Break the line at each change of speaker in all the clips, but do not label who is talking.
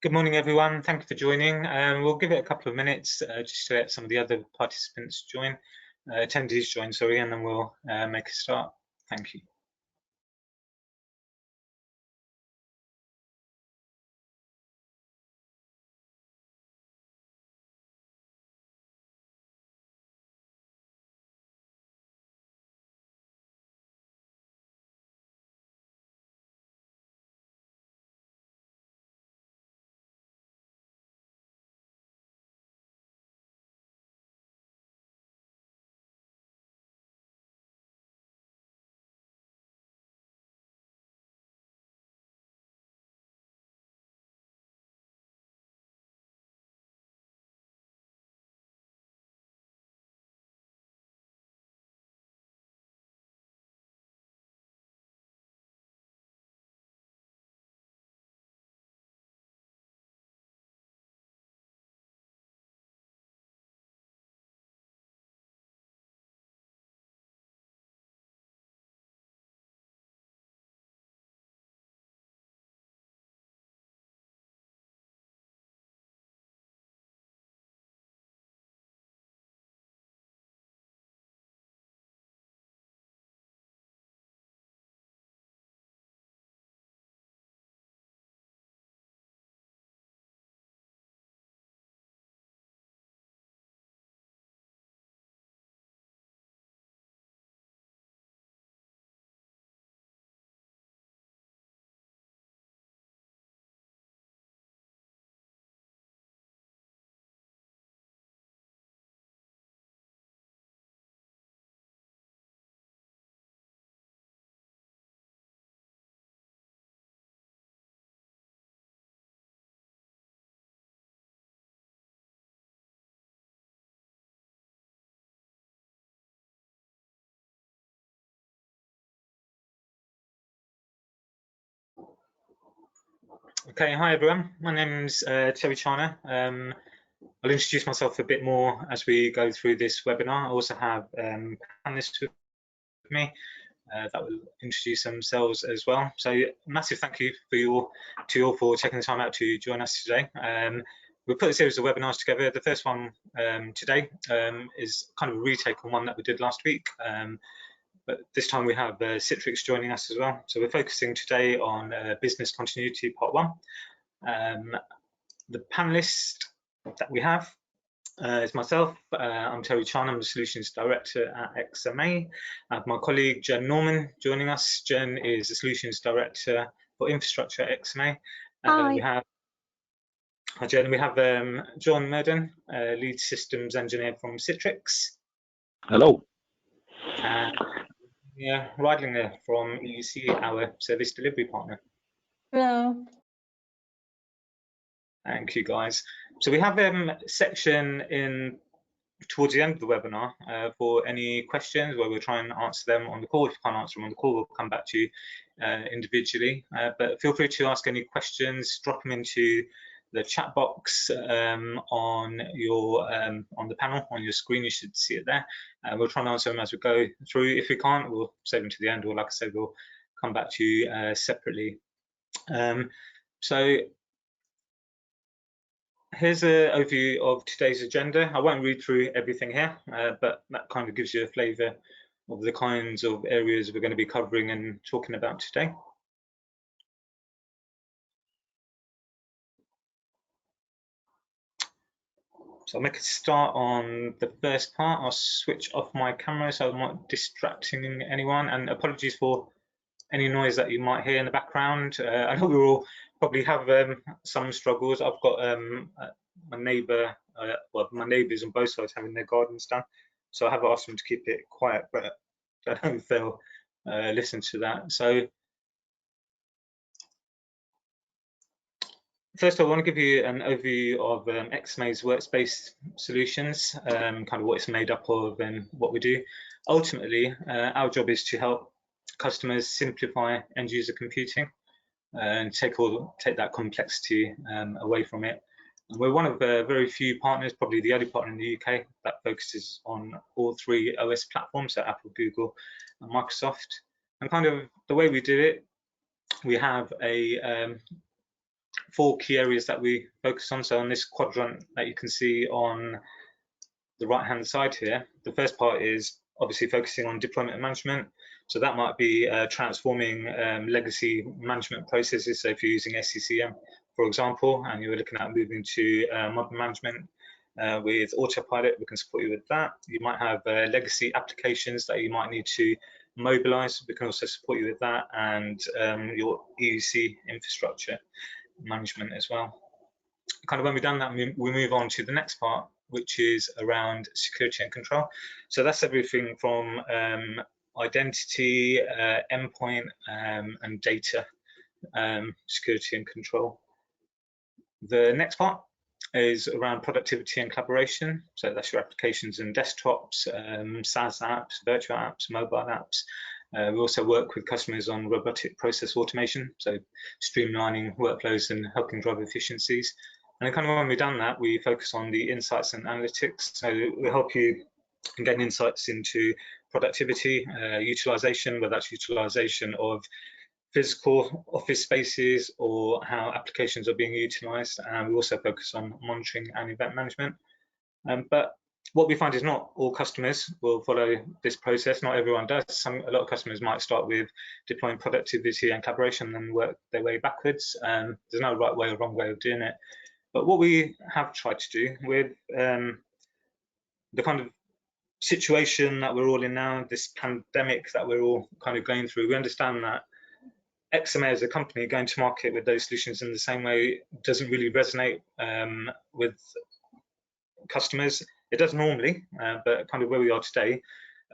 Good morning, everyone. Thank you for joining. We'll give it a couple of minutes just to let some of the other participants join, attendees join, sorry, and then we'll make a start. Thank you. Okay, hi everyone. My name's Terry Chana. I'll introduce myself a bit more as we go through this webinar. I also have panelists with me that will introduce themselves as well. So massive thank you to you all for taking the time out to join us today. We've put a series of webinars together. The first one today is kind of a retake on one that we did last week. But this time we have Citrix joining us as well. So we're focusing today on business continuity part 1. The panelist that we have is myself. I'm Terry Chan. I'm the Solutions Director at XMA. I have my colleague Jen Norman joining us. Jen is the Solutions Director for Infrastructure at XMA.
Hi.
Hi Jen. We have John Madden, Lead Systems Engineer from Citrix.
Hello.
Yeah, Linnea from EUC, our service delivery partner.
Hello.
Thank you, guys. So we have a section towards the end of the webinar for any questions where we'll try and answer them on the call. If you can't answer them on the call, we'll come back to you individually. But feel free to ask any questions, drop them into the chat box on the panel on your screen. You should see it there. We'll try and answer them as we go through. If we can't, we'll save them to the end, or like I said, we'll come back to you separately. So here's an overview of today's agenda. I won't read through everything here, but that kind of gives you a flavour of the kinds of areas we're going to be covering and talking about today. So I'll make a start on the first part. I'll switch off my camera so I'm not distracting anyone, and apologies for any noise that you might hear in the background. I know we all probably have some struggles. I've got my neighbour, well, my neighbours on both sides having their gardens done, so I have asked them to keep it quiet, but I don't know if they'll listen to that. So first, I want to give you an overview of XMA's workspace solutions, kind of what it's made up of and what we do. Ultimately, our job is to help customers simplify end-user computing and take that complexity away from it. And we're one of very few partners, probably the only partner in the UK that focuses on all 3 OS platforms, so Apple, Google, and Microsoft. And kind of the way we do it, we have a 4 key areas that we focus on. So on this quadrant that you can see on the right hand side here, the first part is obviously focusing on deployment management. So that might be transforming legacy management processes. So if you're using SCCM, for example, and you're looking at moving to modern management with Autopilot, we can support you with that. You might have legacy applications that you might need to mobilize. We can also support you with that, and your EUC infrastructure management as well. Kind of when we've done that, we move on to the next part, which is around security and control. So that's everything from identity, endpoint, and data security and control. The next part is around productivity and collaboration. So that's your applications and desktops, SaaS apps, virtual apps, mobile apps. We also work with customers on robotic process automation, so streamlining workflows and helping drive efficiencies. And kind of when we've done that, we focus on the insights and analytics. So we help you gain insights into productivity, utilization, whether that's utilization of physical office spaces or how applications are being utilized. And we also focus on monitoring and event management. But what we find is not all customers will follow this process. Not everyone does. A lot of customers might start with deploying productivity and collaboration and work their way backwards. There's no right way or wrong way of doing it. But what we have tried to do with the kind of situation that we're all in now, this pandemic that we're all kind of going through, we understand that XMA as a company going to market with those solutions in the same way doesn't really resonate with customers. It does normally, but kind of where we are today,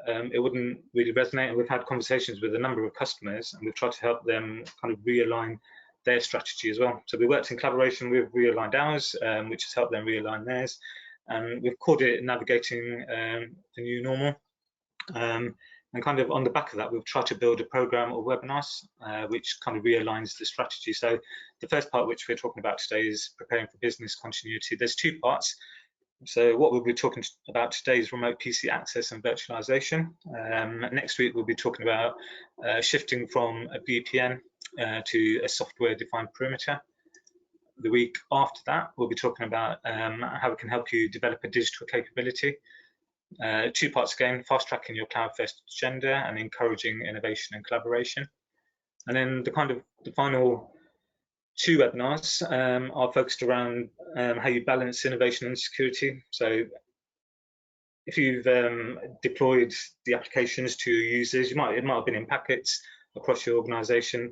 it wouldn't really resonate. And we've had conversations with a number of customers, and we've tried to help them kind of realign their strategy as well. So we worked in collaboration with Realigned Ours, which has helped them realign theirs. And we've called it Navigating the New Normal. And kind of on the back of that, we've tried to build a program or webinars which kind of realigns the strategy. So the first part, which we're talking about today, is preparing for business continuity. There's 2 parts. So what we'll be talking about today is remote PC access and virtualization. Next week, we'll be talking about shifting from a VPN to a software-defined perimeter. The week after that, we'll be talking about how we can help you develop a digital capability. 2 parts again, fast-tracking your cloud-first agenda and encouraging innovation and collaboration. And then the final 2 webinars are focused around how you balance innovation and security. So if you've deployed the applications to your users, it might have been in pockets across the organization,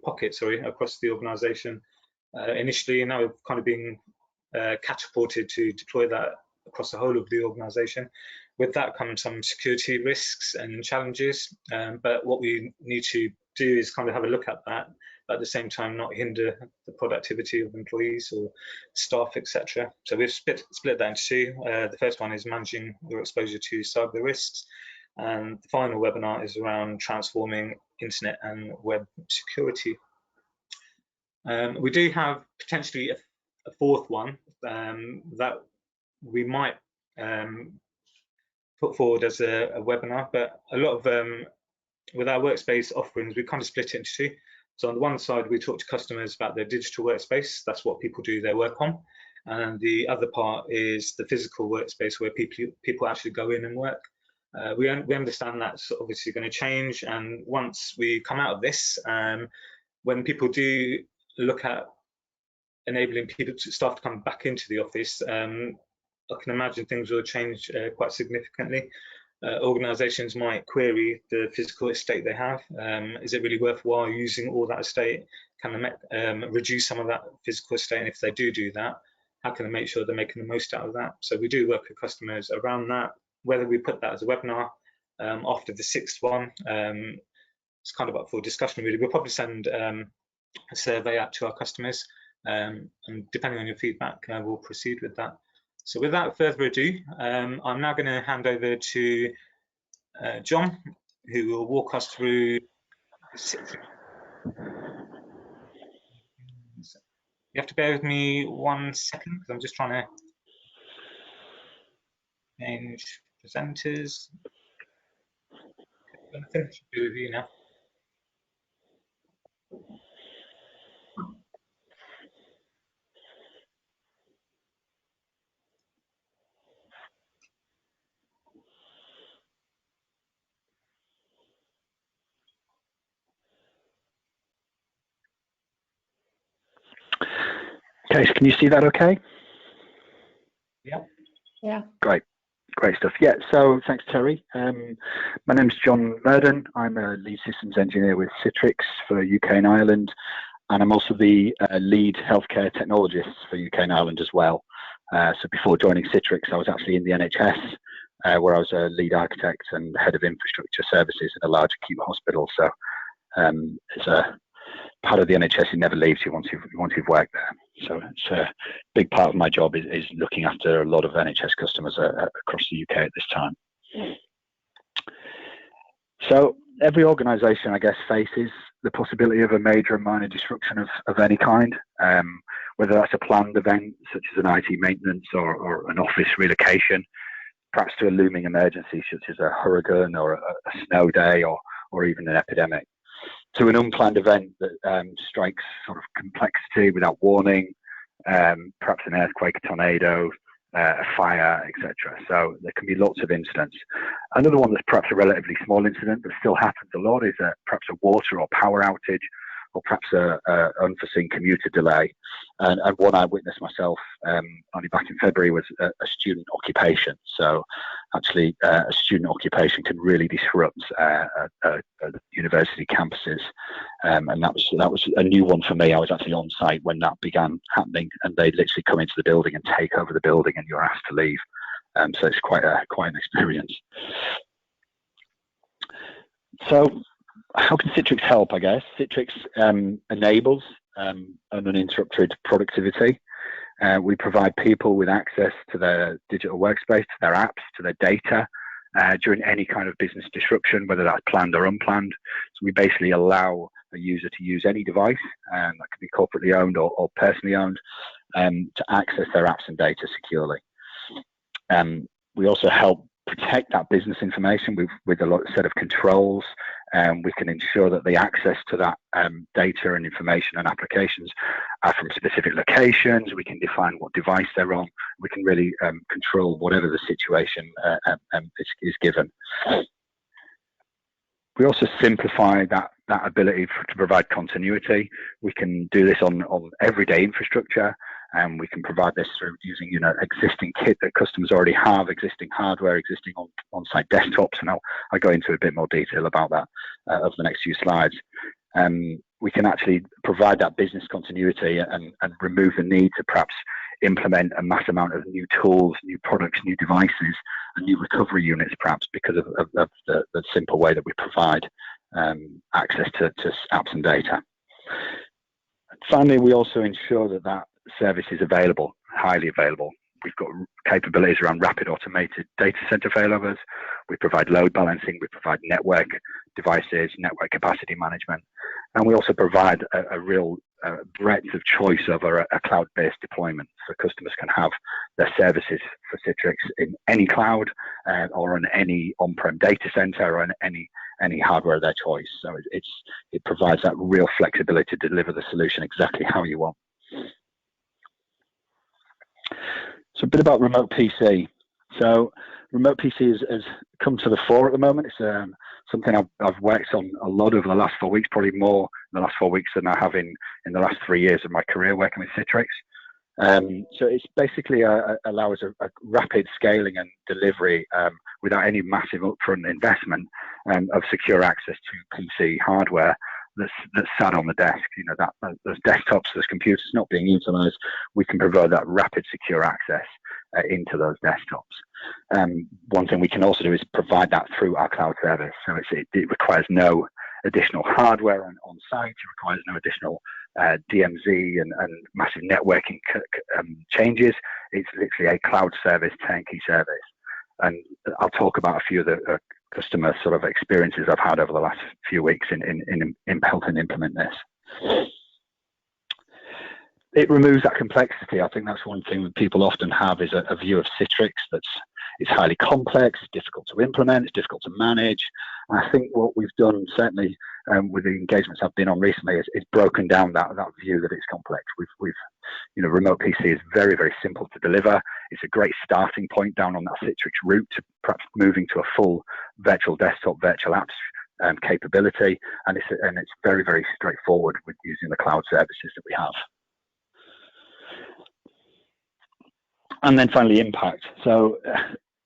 initially. Now we've kind of been catapulted to deploy that across the whole of the organization. With that comes some security risks and challenges, but what we need to do is kind of have a look at that, but at the same time not hinder the productivity of employees or staff, etc. So we've split that into 2. The first one is managing your exposure to cyber risks, and the final webinar is around transforming internet and web security. We do have potentially a 4th one that we might put forward as a webinar, but a lot of with our workspace offerings, we kind of split it into 2. So on the one side, we talk to customers about their digital workspace. That's what people do their work on. And the other part is the physical workspace where people actually go in and work. We understand that's obviously going to change. And once we come out of this, when people do look at enabling staff to come back into the office, I can imagine things will change quite significantly. Organizations might query the physical estate they have. Is it really worthwhile using all that estate? Can they reduce some of that physical estate? And if they do that, how can they make sure they're making the most out of that? So we do work with customers around that. Whether we put that as a webinar after the 6th one, it's kind of up for discussion really. We'll probably send a survey out to our customers, and depending on your feedback, we'll proceed with that. So without further ado, I'm now going to hand over to John, who will walk us through Citrix. You have to bear with me 1 second because I'm just trying to change presenters. I'm going to finish the review now.
Case, can you see that okay?
Yeah.
Yeah.
Great stuff. Yeah, so thanks, Terry. My name's John Madden. I'm a lead systems engineer with Citrix for UK and Ireland, and I'm also the lead healthcare technologist for UK and Ireland as well. So before joining Citrix, I was actually in the NHS, where I was a lead architect and head of infrastructure services in a large acute hospital. So it's a part of the NHS, it never leaves you once you've worked there. So it's a big part of my job is looking after a lot of NHS customers across the UK at this time. So every organisation, I guess, faces the possibility of a major and minor disruption of any kind, whether that's a planned event such as an IT maintenance or an office relocation, perhaps to a looming emergency such as a hurricane or a snow day or even an epidemic, to an unplanned event that strikes sort of complexity without warning, perhaps an earthquake, a tornado, a fire, etc. So there can be lots of incidents. Another one that's perhaps a relatively small incident but still happens a lot is perhaps a water or power outage, or perhaps a unforeseen commuter delay. And one I witnessed myself only back in February was a student occupation. So actually a student occupation can really disrupt university campuses. And that was a new one for me. I was actually on site when that began happening, and they literally come into the building and take over the building and you're asked to leave. So it's quite an experience. So how can Citrix help, I guess? Citrix enables an uninterrupted productivity. We provide people with access to their digital workspace, to their apps, to their data during any kind of business disruption, whether that's planned or unplanned. So we basically allow a user to use any device that can be corporately owned or personally owned to access their apps and data securely. We also help protect that business information with a set of controls. We can ensure that the access to that data and information and applications are from specific locations. We can define what device they're on. We can really control whatever the situation is given. We also simplify that ability to provide continuity. We can do this on everyday infrastructure, and we can provide this through using existing kit that customers already have, existing hardware, existing on-site desktops, and I'll go into a bit more detail about that over the next few slides. We can actually provide that business continuity and remove the need to perhaps implement a mass amount of new tools, new products, new devices, and new recovery units, perhaps because of the simple way that we provide access to apps and data. Finally, we also ensure that service is available, highly available. We've got capabilities around rapid automated data center failovers. We provide load balancing. We provide network devices, network capacity management. And we also provide a real breadth of choice over a cloud-based deployment. So customers can have their services for Citrix in any cloud or on any on-prem data center or on any hardware of their choice. So it provides that real flexibility to deliver the solution exactly how you want. So a bit about remote PC. So remote PC has come to the fore at the moment. It's something I've worked on a lot over the last 4 weeks, probably more in the last 4 weeks than I have in the last 3 years of my career working with Citrix. So it's basically allows a rapid scaling and delivery without any massive upfront investment of secure access to PC hardware that's sat on the desk. Those desktops, those computers not being utilized, we can provide that rapid secure access into those desktops. One thing we can also do is provide that through our cloud service. So it requires no additional hardware on site. It requires no additional DMZ and massive networking changes. It's literally a cloud service, turnkey service. And I'll talk about a few of the customer sort of experiences I've had over the last few weeks in helping implement this. It removes that complexity. I think that's one thing that people often have is a view of Citrix it's highly complex, it's difficult to implement, it's difficult to manage. And I think what we've done, certainly with the engagements I've been on recently, is broken down that view that it's complex. We've remote PC is very, very simple to deliver. It's a great starting point down on that Citrix route to perhaps moving to a full virtual desktop, virtual apps capability. And it's very, very straightforward with using the cloud services that we have. And then finally, impact. So,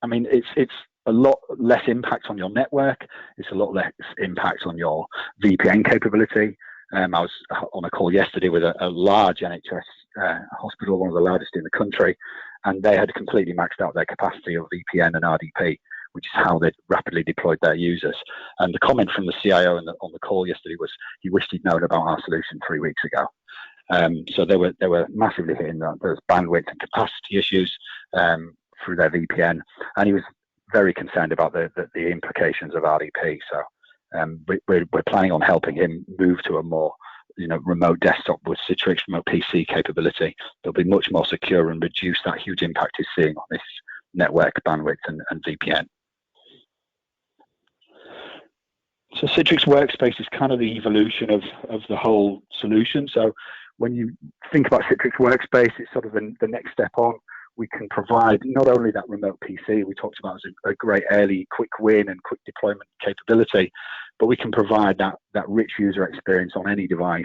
I mean, it's a lot less impact on your network. It's a lot less impact on your VPN capability. I was on a call yesterday with a large NHS hospital, one of the largest in the country, and they had completely maxed out their capacity of VPN and RDP, which is how they rapidly deployed their users. And the comment from the CIO on the call yesterday was he wished he'd known about our solution 3 weeks ago. So they were massively hitting those bandwidth and capacity issues through their VPN, and he was very concerned about the implications of RDP. So we're planning on helping him move to a more remote desktop with Citrix remote PC capability. They'll be much more secure and reduce that huge impact he's seeing on this network bandwidth and VPN. So Citrix Workspace is kind of the evolution of the whole solution. So when you think about Citrix Workspace, it's sort of the next step on. We can provide not only that remote PC we talked about as a great early quick win and quick deployment capability, but we can provide that rich user experience on any device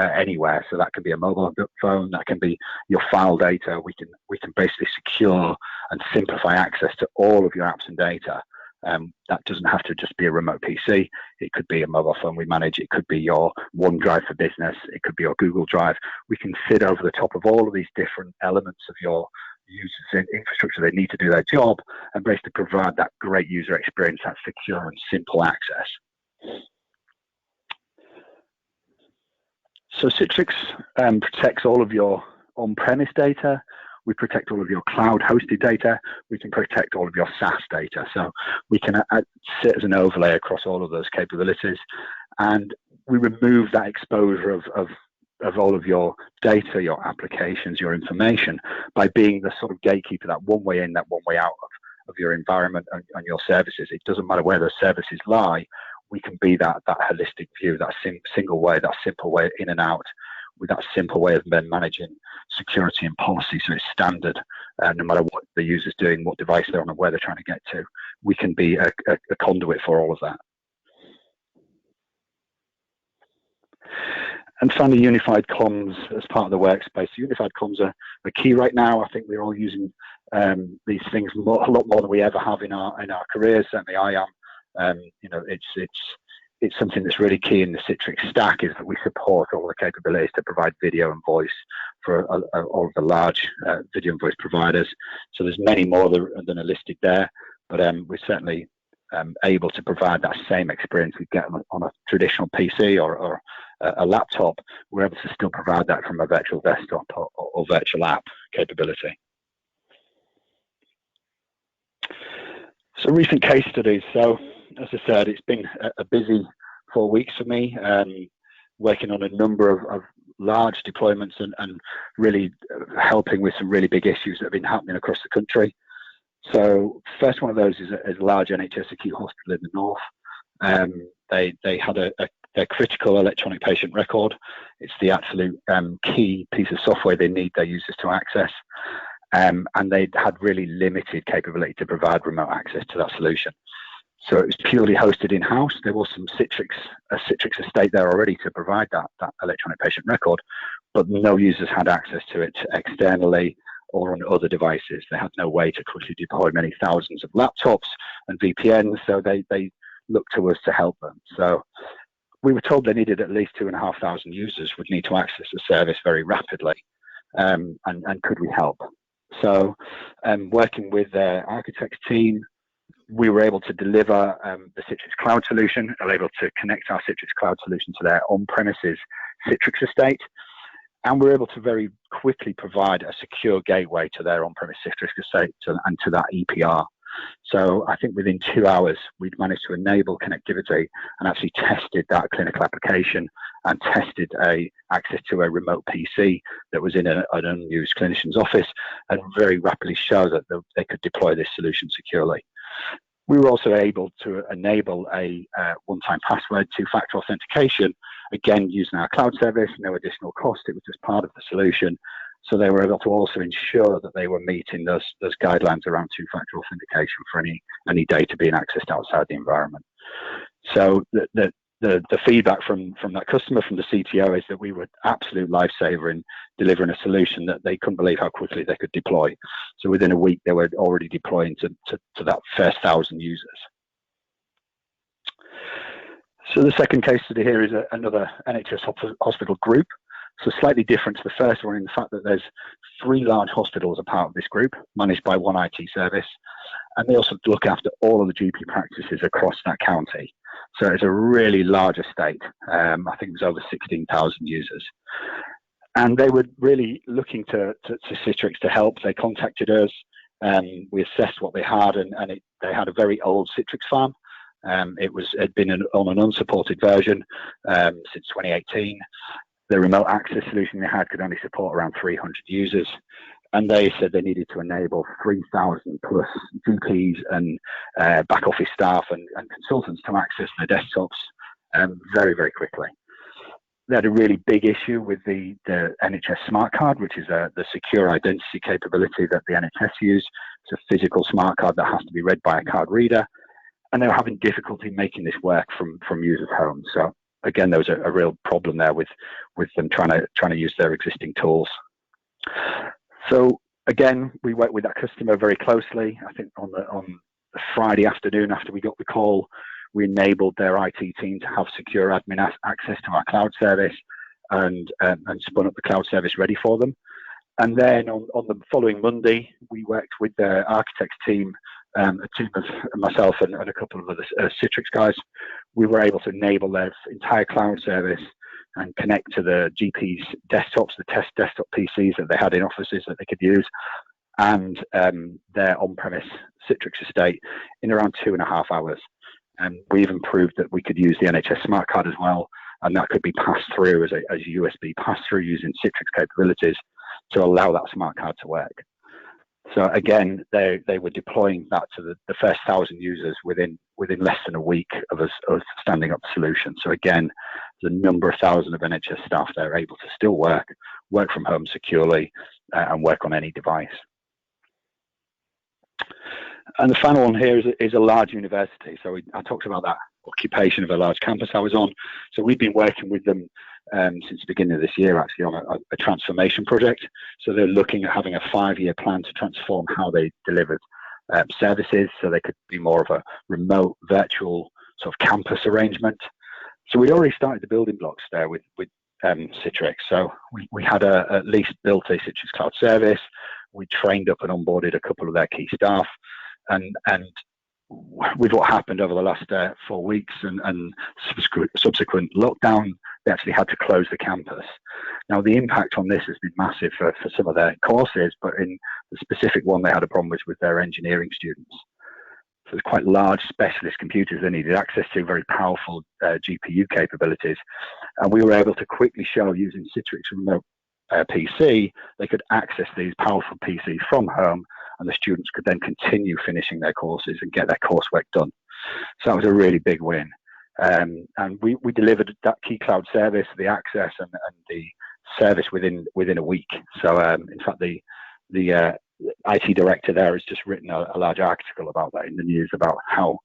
anywhere. So that can be a mobile phone, that can be your file data. We can basically secure and simplify access to all of your apps and data. That doesn't have to just be a remote PC. It could be a mobile phone we manage. It could be your OneDrive for business. It could be your Google Drive. We can sit over the top of all of these different elements of your users' infrastructure they need to do their job and basically provide that great user experience, that secure and simple access. So Citrix protects all of your on-premise data. We protect all of your cloud-hosted data. We can protect all of your SaaS data. So we can sit as an overlay across all of those capabilities, and we remove that exposure of all of your data, your applications, your information by being the sort of gatekeeper, that one way in, that one way out of your environment and your services. It doesn't matter where those services lie. We can be that holistic view, that single way, that simple way in and out, with that simple way of then managing security and policy, so it's standard, no matter what the user's doing, what device they're on, and where they're trying to get to. We can be a conduit for all of that. And finally, unified comms as part of the workspace. Unified comms are key right now. I think we're all using these things a lot more than we ever have in our careers. Certainly, I am. It's something that's really key in the Citrix stack, is that we support all the capabilities to provide video and voice for all of the large video and voice providers. So there's many more than are listed there, but we're certainly able to provide that same experience we get on a traditional PC or a laptop. We're able to still provide that from a virtual desktop or virtual app capability. So recent case studies. So as I said, it's been a busy 4 weeks for me, working on a number of large deployments and really helping with some really big issues that have been happening across the country. So first one of those is a large NHS acute hospital in the north. They had a critical electronic patient record. It's the absolute key piece of software they need their users to access. And they had really limited capability to provide remote access to that solution. So it was purely hosted in-house. There was some Citrix estate there already to provide that electronic patient record, but no users had access to it externally or on other devices. They had no way to quickly deploy many thousands of laptops and VPNs, so they looked to us to help them. So we were told they needed at least 2,500 users would need to access the service very rapidly, and could we help? So working with their architects team, we were able to deliver the Citrix Cloud solution, are able to connect our Citrix Cloud solution to their on-premises Citrix estate, and we're able to very quickly provide a secure gateway to their on-premise Citrix estate and to that EPR. So I think within 2 hours, we'd managed to enable connectivity and actually tested that clinical application and tested access to a remote PC that was in an unused clinician's office, and very rapidly show that they could deploy this solution securely. We were also able to enable a one-time password two-factor authentication, again using our cloud service, no additional cost. It was just part of the solution. So they were able to also ensure that they were meeting those guidelines around two-factor authentication for any data being accessed outside the environment. So the feedback from that customer, from the CTO, is that we were absolute lifesaver in delivering a solution that they couldn't believe how quickly they could deploy. So within a week, they were already deploying to that first 1,000 users. So the second case study here is another NHS hospital group. So slightly different to the first one in the fact that there's 3 large hospitals a part of this group, managed by one IT service, and they also look after all of the GP practices across that county. So it's a really large estate. I think it was over 16,000 users. And they were really looking to Citrix to help. They contacted us, we assessed what they had, and they had a very old Citrix farm. It had been on an unsupported version since 2018. The remote access solution they had could only support around 300 users. And they said they needed to enable 3,000 plus GPs and back office staff and consultants to access their desktops very, very quickly. They had a really big issue with the NHS smart card, which is the secure identity capability that the NHS use. It's a physical smart card that has to be read by a card reader. And they were having difficulty making this work from users' homes. So again, there was a real problem there with them trying to use their existing tools. So again, we worked with that customer very closely. I think on the Friday afternoon after we got the call, we enabled their IT team to have secure admin access to our cloud service and spun up the cloud service ready for them. And then on the following Monday, we worked with the architects team, a team of myself and a couple of other Citrix guys. We were able to enable their entire cloud service and connect to the GP's desktops, the test desktop PCs that they had in offices that they could use, and their on-premise Citrix estate in around 2.5 hours. And we even proved that we could use the NHS smart card as well, and that could be passed through as a USB pass-through using Citrix capabilities to allow that smart card to work. So again, they were deploying that to the first 1,000 users within less than a week of us standing up the solution. So again, the number of thousands of NHS staff there able to still work from home securely, and work on any device. And the final one here is a large university. So I talked about that occupation of a large campus I was on. So we've been working with them since the beginning of this year, actually, on a transformation project. So they're looking at having a 5-year plan to transform how they delivered services, so they could be more of a remote, virtual sort of campus arrangement. So we'd already started the building blocks there with Citrix. So we had at least built a Citrix cloud service. We trained up and onboarded a couple of their key staff, and with what happened over the last 4 weeks and subsequent lockdown, they actually had to close the campus. Now, the impact on this has been massive for some of their courses, but in the specific one they had a problem with their engineering students. So there's quite large specialist computers they needed access to, very powerful GPU capabilities. And we were able to quickly show, using Citrix Remote PC, they could access these powerful PCs from home, and the students could then continue finishing their courses and get their coursework done. So that was a really big win. And we delivered that key cloud service, the access and the service within a week. So in fact, the IT director there has just written a large article about that in the news, about how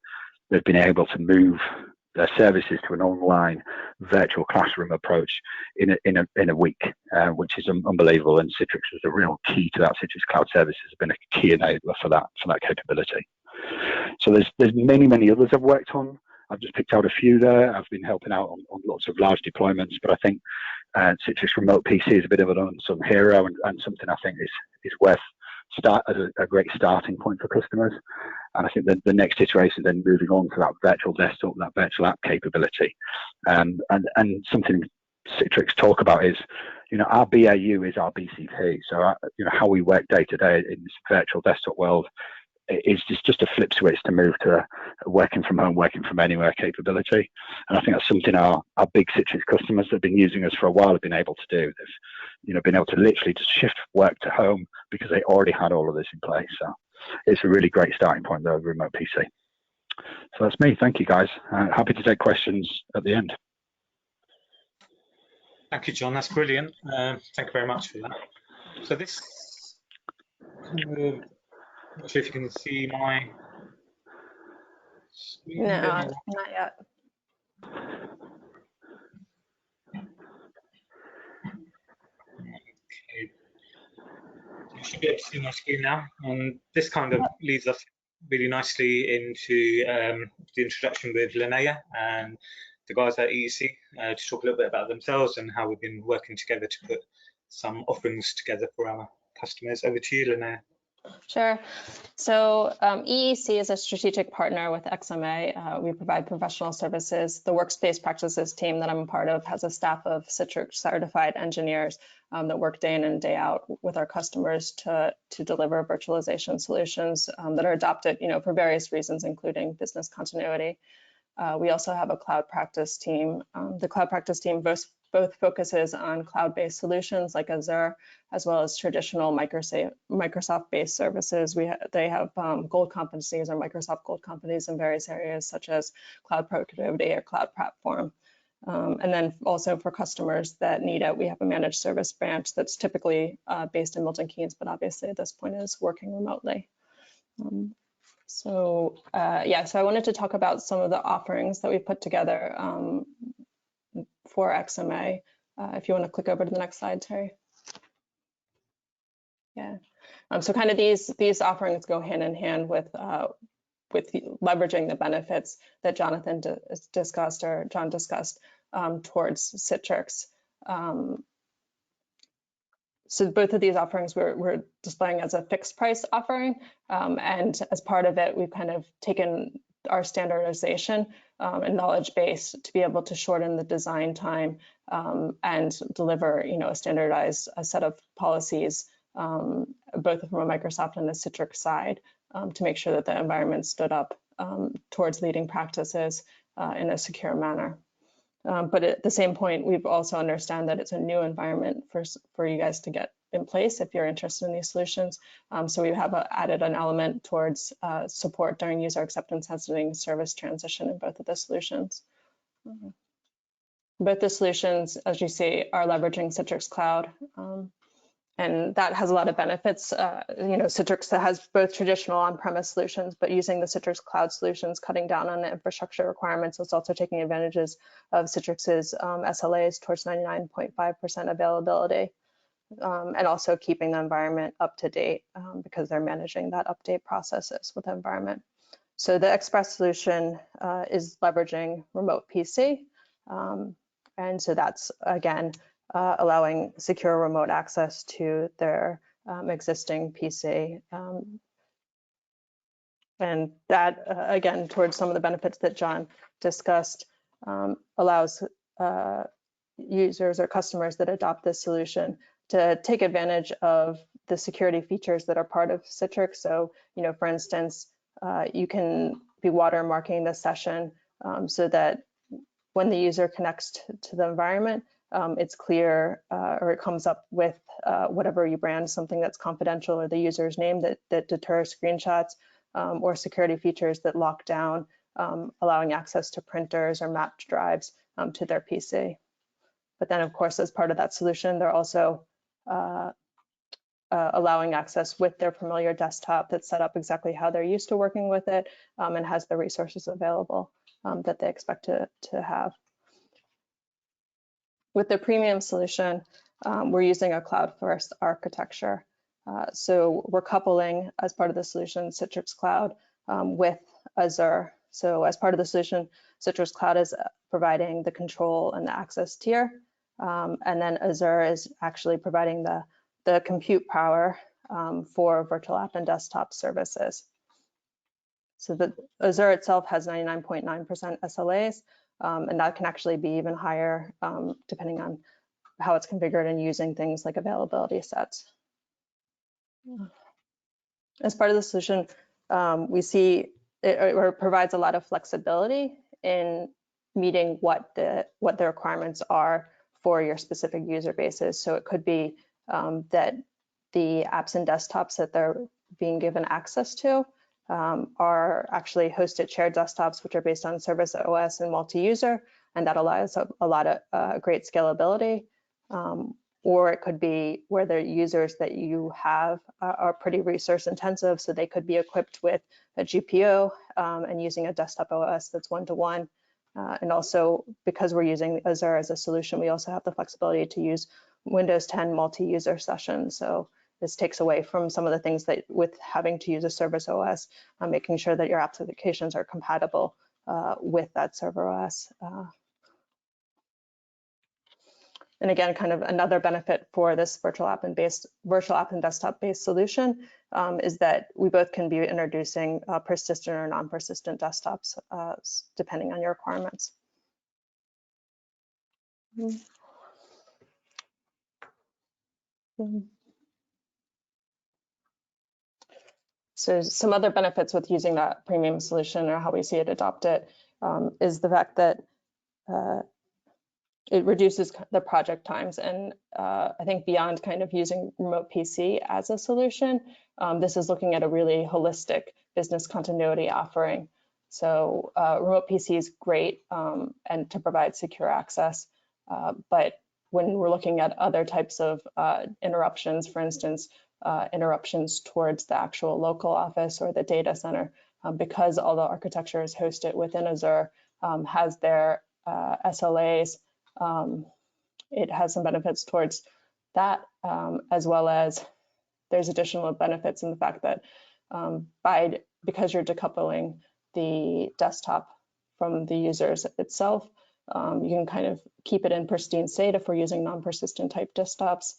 they've been able to move their services to an online virtual classroom approach in a week, which is unbelievable. And Citrix was a real key to that. Citrix Cloud Services has been a key enabler for that capability. So there's many others I've worked on. I've just picked out a few there. I've been helping out on lots of large deployments, but I think Citrix Remote PC is a bit of an unsung hero, and something I think is worth as a great starting point for customers. And I think that the next iteration then moving on to that virtual desktop, that virtual app capability. And something Citrix talk about is, our BAU is our BCP. So, how we work day to day in this virtual desktop world is just a flip switch to move to a working from home, working from anywhere capability. And I think that's something our big Citrix customers that have been using us for a while have been able to do. They've been able to literally just shift work to home because they already had all of this in place. So it's a really great starting point, though, remote PC. So that's me. Thank you, guys. Happy to take questions at the end.
Thank you, John. That's brilliant. Thank you very much for that. So this, I'm not sure if you can see my screen.
No, not yet.
be able to see my screen now, and this kind of leads us really nicely into the introduction with Linnea and the guys at EEC to talk a little bit about themselves and how we've been working together to put some offerings together for our customers. Over to you, Linnea.
Sure. So EEC is a strategic partner with XMA. We provide professional services. The workspace practices team that I'm a part of has a staff of Citrix certified engineers that work day in and day out with our customers to deliver virtualization solutions that are adopted, for various reasons, including business continuity. We also have a cloud practice team. The cloud practice team both focuses on cloud-based solutions like Azure, as well as traditional Microsoft-based services. They have gold competencies or Microsoft gold competencies in various areas such as cloud productivity or cloud platform. And then also for customers that need it, we have a managed service branch that's typically based in Milton Keynes, but obviously at this point is working remotely. So I wanted to talk about some of the offerings that we put together for XMA. If you want to click over to the next slide, Terry. Yeah. So kind of these offerings go hand in hand with leveraging the benefits that John discussed towards Citrix. So both of these offerings we're displaying as a fixed price offering, and as part of it, we've kind of taken our standardization and knowledge base to be able to shorten the design time and deliver, a standardized set of policies, both from a Microsoft and the Citrix side, to make sure that the environment stood up towards leading practices in a secure manner. But at the same point, we've also understand that it's a new environment for you guys to get in place if you're interested in these solutions. So we have added an element towards support during user acceptance testing service transition in both of the solutions. Both the solutions, as you see, are leveraging Citrix Cloud. And that has a lot of benefits. Citrix has both traditional on-premise solutions, but using the Citrix Cloud solutions, cutting down on the infrastructure requirements, it's also taking advantages of Citrix's SLAs towards 99.5% availability, and also keeping the environment up to date because they're managing that update processes with the environment. So the Express solution is leveraging remote PC. And so that's, again, allowing secure remote access to their existing PC. And that, again, towards some of the benefits that John discussed, allows users or customers that adopt this solution to take advantage of the security features that are part of Citrix. So, for instance, you can be watermarking the session so that when the user connects to the environment, it's clear or it comes up with whatever you brand, something that's confidential or the user's name that deters screenshots or security features that lock down, allowing access to printers or mapped drives to their PC. But then, of course, as part of that solution, they're also allowing access with their familiar desktop that's set up exactly how they're used to working with it and has the resources available that they expect to have. With the premium solution, we're using a cloud-first architecture. So we're coupling, as part of the solution, Citrix Cloud with Azure. So as part of the solution, Citrix Cloud is providing the control and the access tier. And then Azure is actually providing the compute power for virtual app and desktop services. So the Azure itself has 99.9% SLAs, and that can actually be even higher depending on how it's configured and using things like availability sets. As part of the solution, we see it provides a lot of flexibility in meeting what the requirements are for your specific user bases. So it could be that the apps and desktops that they're being given access to are actually hosted shared desktops, which are based on Service OS and multi-user, and that allows a lot of great scalability. Or it could be where the users that you have are pretty resource intensive, so they could be equipped with a GPU and using a desktop OS that's one-to-one. And also, because we're using Azure as a solution, we also have the flexibility to use Windows 10 multi-user sessions. So this takes away from some of the things that with having to use a service OS, making sure that your applications are compatible with that server OS. And again, kind of another benefit for this virtual app and desktop-based solution is that we both can be introducing persistent or non-persistent desktops depending on your requirements. So some other benefits with using that premium solution, or how we see it adopted, is the fact that it reduces the project times. And I think beyond kind of using remote PC as a solution, this is looking at a really holistic business continuity offering. So remote PC is great and to provide secure access, but when we're looking at other types of interruptions, for instance, interruptions towards the actual local office or the data center, because all the architecture is hosted within Azure, has their SLAs, it has some benefits towards that, as well as there's additional benefits in the fact that because you're decoupling the desktop from the users itself, you can kind of keep it in pristine state if we're using non-persistent type desktops.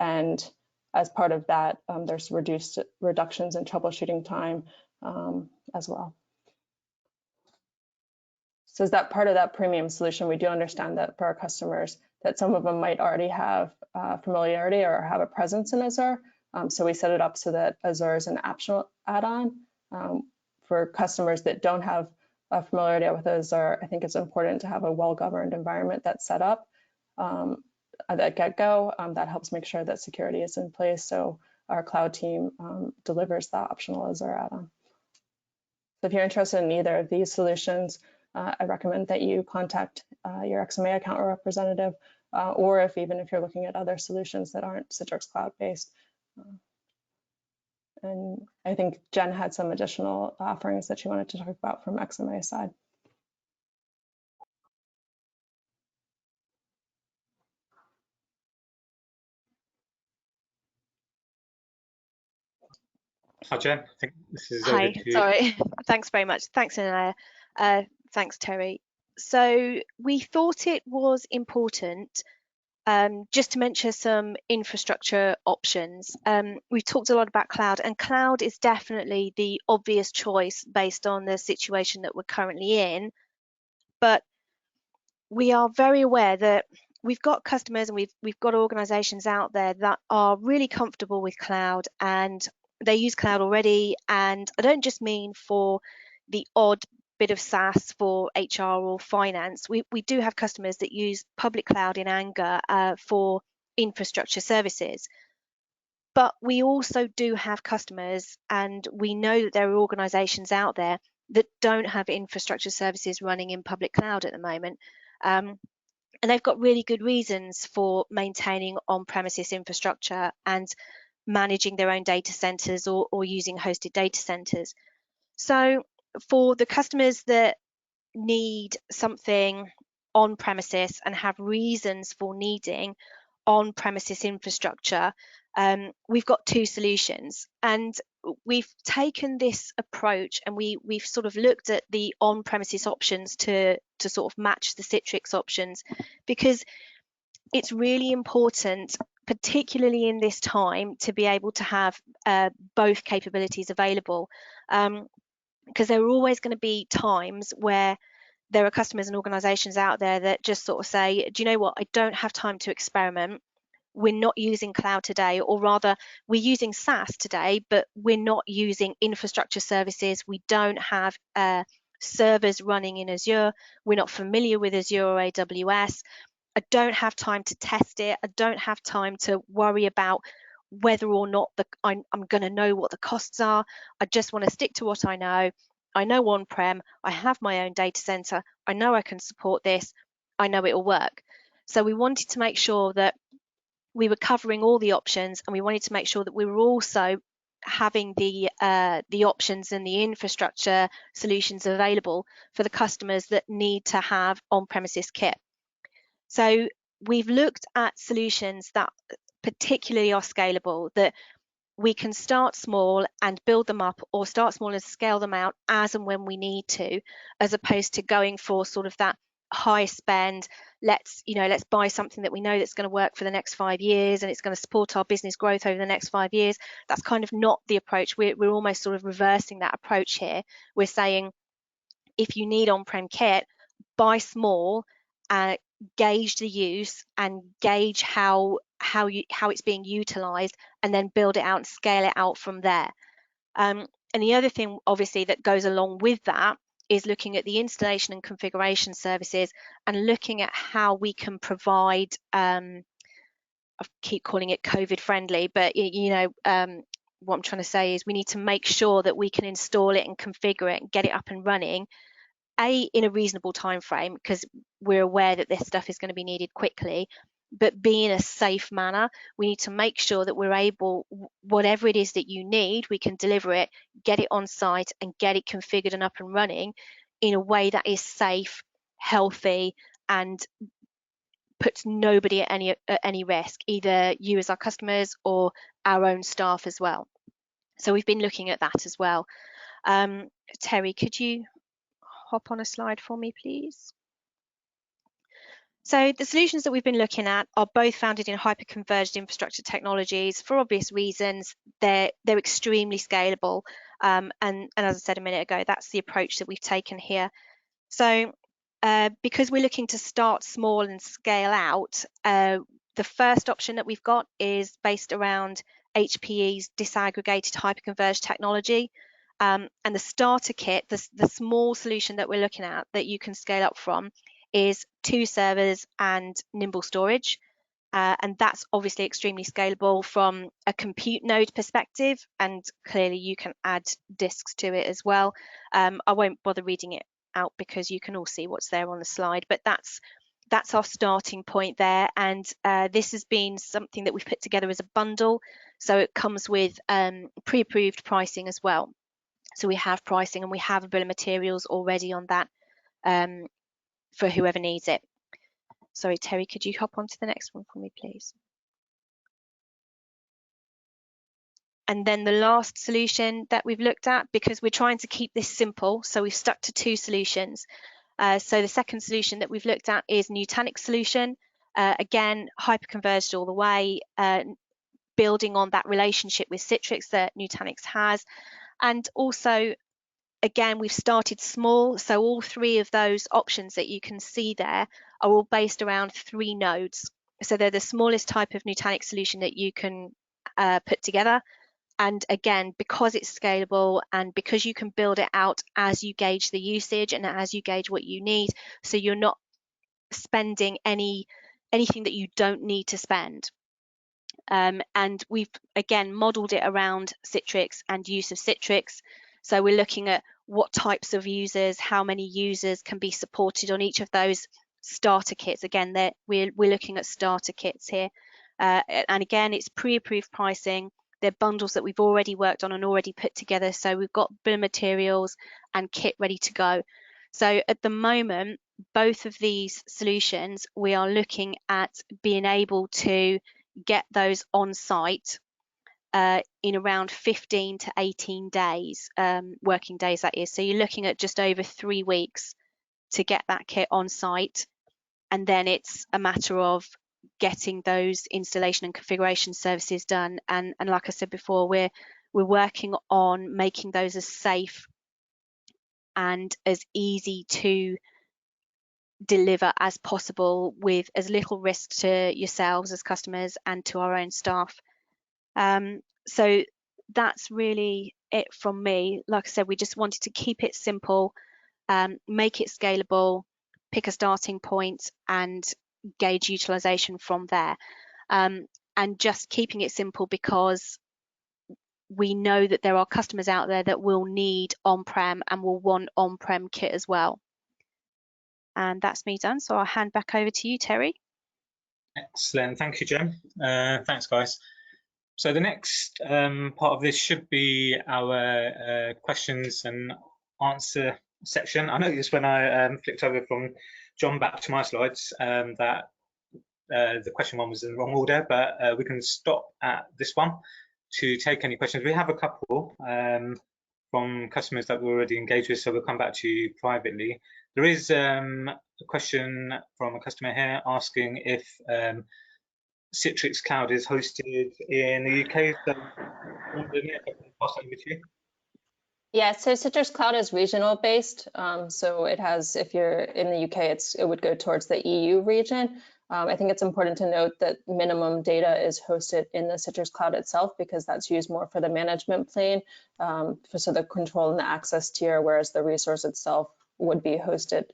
And as part of that, there's reductions in troubleshooting time as well. So as that part of that premium solution, we do understand that for our customers, that some of them might already have familiarity or have a presence in Azure. So we set it up so that Azure is an optional add-on. For customers that don't have familiarity with Azure, I think it's important to have a well-governed environment that's set up at the get-go. That helps make sure that security is in place. So our cloud team delivers that optional Azure add-on. So if you're interested in either of these solutions, I recommend that you contact your XMA account representative, or even if you're looking at other solutions that aren't Citrix cloud-based. And I think Jen had some additional offerings that she wanted to talk about from XMA side.
Hi, Jen. I think this is
Hi,
over to you.
sorry. Thanks very much. Thanks, Linnea. Thanks, Terry. So we thought it was important just to mention some infrastructure options. We've talked a lot about cloud, and cloud is definitely the obvious choice based on the situation that we're currently in. But we are very aware that we've got customers and we've got organizations out there that are really comfortable with cloud and they use cloud already. And I don't just mean for the odd bit of SaaS for HR or finance. We do have customers that use public cloud in anger for infrastructure services. But we also do have customers, and we know that there are organizations out there that don't have infrastructure services running in public cloud at the moment. And they've got really good reasons for maintaining on-premises infrastructure and managing their own data centers or using hosted data centers. So for the customers that need something on premises and have reasons for needing on-premises infrastructure, we've got two solutions, and we've taken this approach and we've sort of looked at the on-premises options to sort of match the Citrix options, because it's really important, particularly in this time, to be able to have both capabilities available, because there are always going to be times where there are customers and organizations out there that just sort of say, do you know what, I don't have time to experiment. We're not using cloud today, or rather we're using SaaS today, but we're not using infrastructure services. We don't have servers running in Azure. We're not familiar with Azure or AWS. I don't have time to test it. I don't have time to worry about whether or not I'm going to know what the costs are. I just want to stick to what I know. I know on-prem. I have my own data center. I know I can support this. I know it will work. So we wanted to make sure that we were covering all the options, and we wanted to make sure that we were also having the options and the infrastructure solutions available for the customers that need to have on-premises kit. So we've looked at solutions that particularly are scalable, that we can start small and build them up, or start small and scale them out as and when we need to, as opposed to going for sort of that high spend, let's buy something that we know that's going to work for the next 5 years and it's going to support our business growth over the next 5 years. That's kind of not the approach. We're almost sort of reversing that approach here. We're saying, if you need on-prem kit, buy small, gauge the use and gauge how it's being utilized, and then build it out and scale it out from there. And the other thing, obviously, that goes along with that is looking at the installation and configuration services, and looking at how we can provide, I keep calling it COVID friendly, but what I'm trying to say is we need to make sure that we can install it and configure it and get it up and running, in a reasonable time frame, because we're aware that this stuff is going to be needed quickly, but be in a safe manner. We need to make sure that we're able, whatever it is that you need, we can deliver it, get it on site, and get it configured and up and running in a way that is safe, healthy, and puts nobody at any risk, either you as our customers or our own staff as well. So we've been looking at that as well. Terry, could you hop on a slide for me, please? So the solutions that we've been looking at are both founded in hyper-converged infrastructure technologies. For obvious reasons, they're extremely scalable. And as I said a minute ago, that's the approach that we've taken here. So because we're looking to start small and scale out, the first option that we've got is based around HPE's disaggregated hyper-converged technology. And the starter kit, the small solution that we're looking at that you can scale up from, is 2 servers and nimble storage. And that's obviously extremely scalable from a compute node perspective, and clearly you can add disks to it as well. I won't bother reading it out because you can all see what's there on the slide, but that's our starting point there. And this has been something that we've put together as a bundle, so it comes with pre-approved pricing as well. So we have pricing and we have a bill of materials already on that for whoever needs it. Sorry, Terry, could you hop on to the next one for me, please? And then the last solution that we've looked at, because we're trying to keep this simple, so we've stuck to 2 solutions. So the second solution that we've looked at is Nutanix solution. Again, hyper-converged all the way, building on that relationship with Citrix that Nutanix has. And also, again, we've started small, so all 3 of those options that you can see there are all based around 3 nodes. So they're the smallest type of Nutanix solution that you can put together. And again, because it's scalable and because you can build it out as you gauge the usage and as you gauge what you need, so you're not spending anything that you don't need to spend. And we've, again, modeled it around Citrix and use of Citrix. So we're looking at what types of users, how many users can be supported on each of those starter kits. Again, we're looking at starter kits here. And again, it's pre-approved pricing. They're bundles that we've already worked on and already put together. So we've got bill of materials and kit ready to go. So at the moment, both of these solutions, we are looking at being able to get those on site in around 15 to 18 days, working days that is. So you're looking at just over 3 weeks to get that kit on site. And then it's a matter of getting those installation and configuration services done. And like I said before, we're working on making those as safe and as easy to deliver as possible, with as little risk to yourselves as customers and to our own staff. So that's really it from me. Like I said, we just wanted to keep it simple, make it scalable, pick a starting point and gauge utilization from there. And just keeping it simple because we know that there are customers out there that will need on-prem and will want on-prem kit as well. And that's me done. So I'll hand back over to you, Terry.
Excellent. Thank you, Jem. Thanks, guys. So the next part of this should be our questions and answer section. I noticed when I flicked over from John back to my slides that the question one was in the wrong order, but we can stop at this one to take any questions. We have a couple from customers that we already engaged with, so we'll come back to you privately. There is a question from a customer here asking if Citrix Cloud is hosted in the UK. So, Linnea, if I can pass that over to you.
Yeah, so Citrix Cloud is regional based. So it has, if you're in the UK, it would go towards the EU region. I think it's important to note that minimum data is hosted in the Citrix Cloud itself, because that's used more for the management plane, so the control and the access tier, whereas the resource itself would be hosted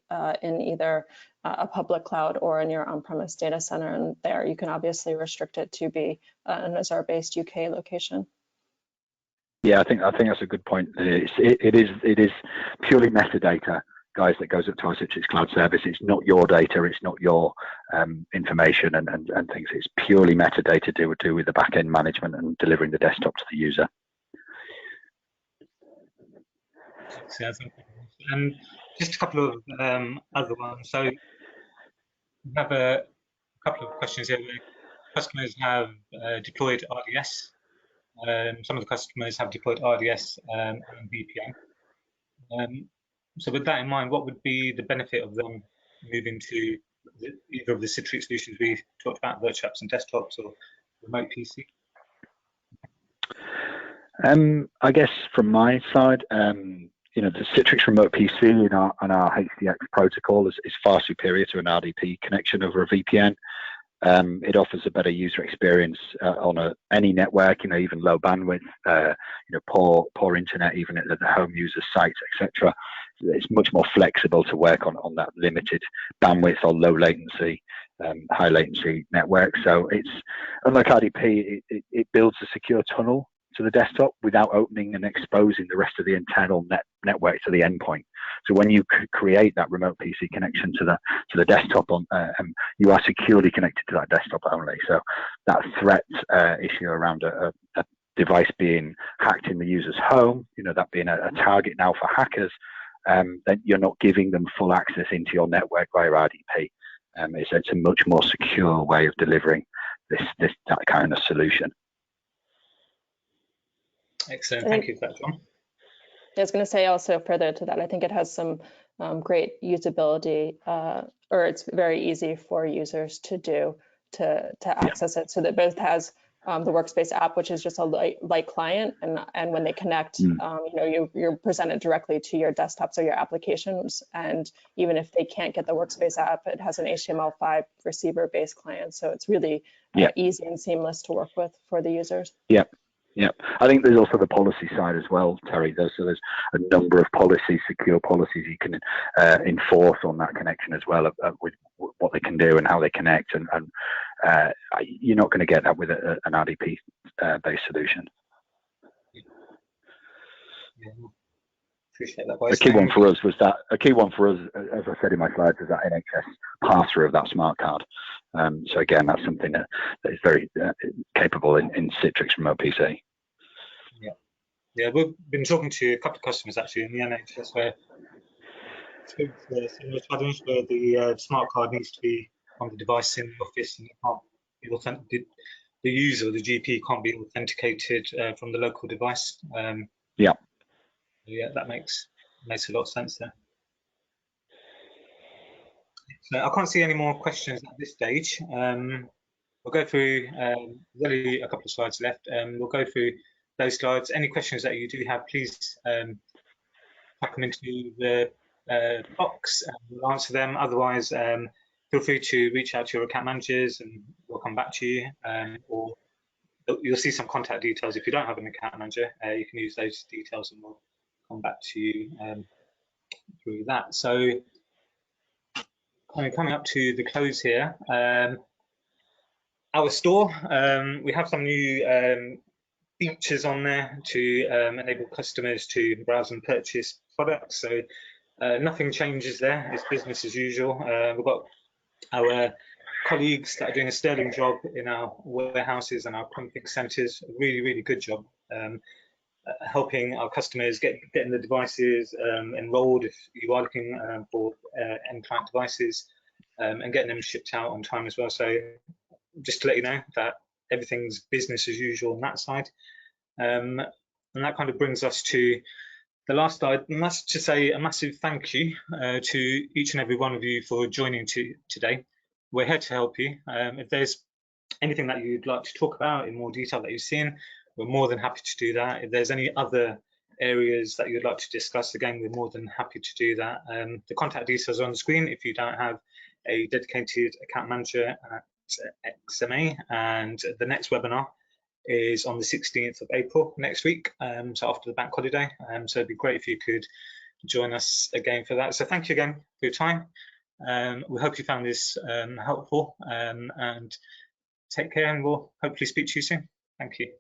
in either a public cloud or in your on-premise data center. And there you can obviously restrict it to be an Azure-based UK location.
Yeah, I think that's a good point. It is purely metadata, guys, that goes up to our Citrix Cloud service. It's not your data, it's not your information and things. It's purely metadata to do with the back-end management and delivering the desktop to the user.
And just a couple of other ones. So we have a couple of questions here where customers have deployed RDS. Some of the customers have deployed RDS and VPN. So with that in mind, what would be the benefit of them moving to either of the Citrix solutions we talked about, virtual apps and desktops or remote PC?
I guess from my side, the Citrix Remote PC and our HDX protocol is far superior to an RDP connection over a VPN. It offers a better user experience on any network, even low bandwidth, poor internet, even at the home user sites, etc. It's much more flexible to work on that limited bandwidth or low latency, high latency network. So it's unlike RDP, it builds a secure tunnel to the desktop without opening and exposing the rest of the internal network to the endpoint. So when you create that remote PC connection to the desktop, you are securely connected to that desktop only. So that threat issue around a device being hacked in the user's home, that being a target now for hackers, then you're not giving them full access into your network via RDP. It's a much more secure way of delivering that kind of solution.
Excellent, thank you for that, John.
I was going to say also further to that, I think it has some great usability, or it's very easy for users to do to access it. So that both has the Workspace app, which is just a light client, and when they connect, you're presented directly to your desktops or your applications. And even if they can't get the Workspace app, it has an HTML5 receiver-based client, so it's really easy and seamless to work with for the users.
Yeah, I think there's also the policy side as well, Terry. So there's a number of policies, secure policies you can enforce on that connection as well, with what they can do and how they connect. And you're not going to get that with an RDP based solution.
Yeah. Appreciate that.
A key one for us, as I said in my slides, is that NHS pass-through of that smart card. So again, that's something that is very capable in Citrix Remote PC.
Yeah, we've been talking to a couple of customers actually in the NHS where similar challenge where the smart card needs to be on the device in the office, and it can't be the user or the GP can't be authenticated from the local device. Yeah, that makes a lot of sense there. So I can't see any more questions at this stage. We'll go through, there's only a couple of slides left. We'll go through those slides. Any questions that you do have, please type them into the box and we'll answer them. Otherwise, feel free to reach out to your account managers and we'll come back to you. Or you'll see some contact details. If you don't have an account manager, you can use those details and we'll come back to you through that. So coming up to the close here, our store, we have some new features on there to enable customers to browse and purchase products. So nothing changes there, it's business as usual. We've got our colleagues that are doing a sterling job in our warehouses and our config centers, a really good job. Helping our customers getting the devices enrolled if you are looking for end client devices, and getting them shipped out on time as well. So just to let you know that everything's business as usual on that side. And that kind of brings us to the last slide, and that's to say a massive thank you to each and every one of you for joining today. We're here to help you. If there's anything that you'd like to talk about in more detail that you've seen, we're more than happy to do that. If there's any other areas that you'd like to discuss, again, we're more than happy to do that. The contact details are on the screen if you don't have a dedicated account manager at XMA, and the next webinar is on the 16th of April next week, so after the bank holiday. So it'd be great if you could join us again for that. So thank you again for your time. We hope you found this helpful, and take care, and we'll hopefully speak to you soon. Thank you.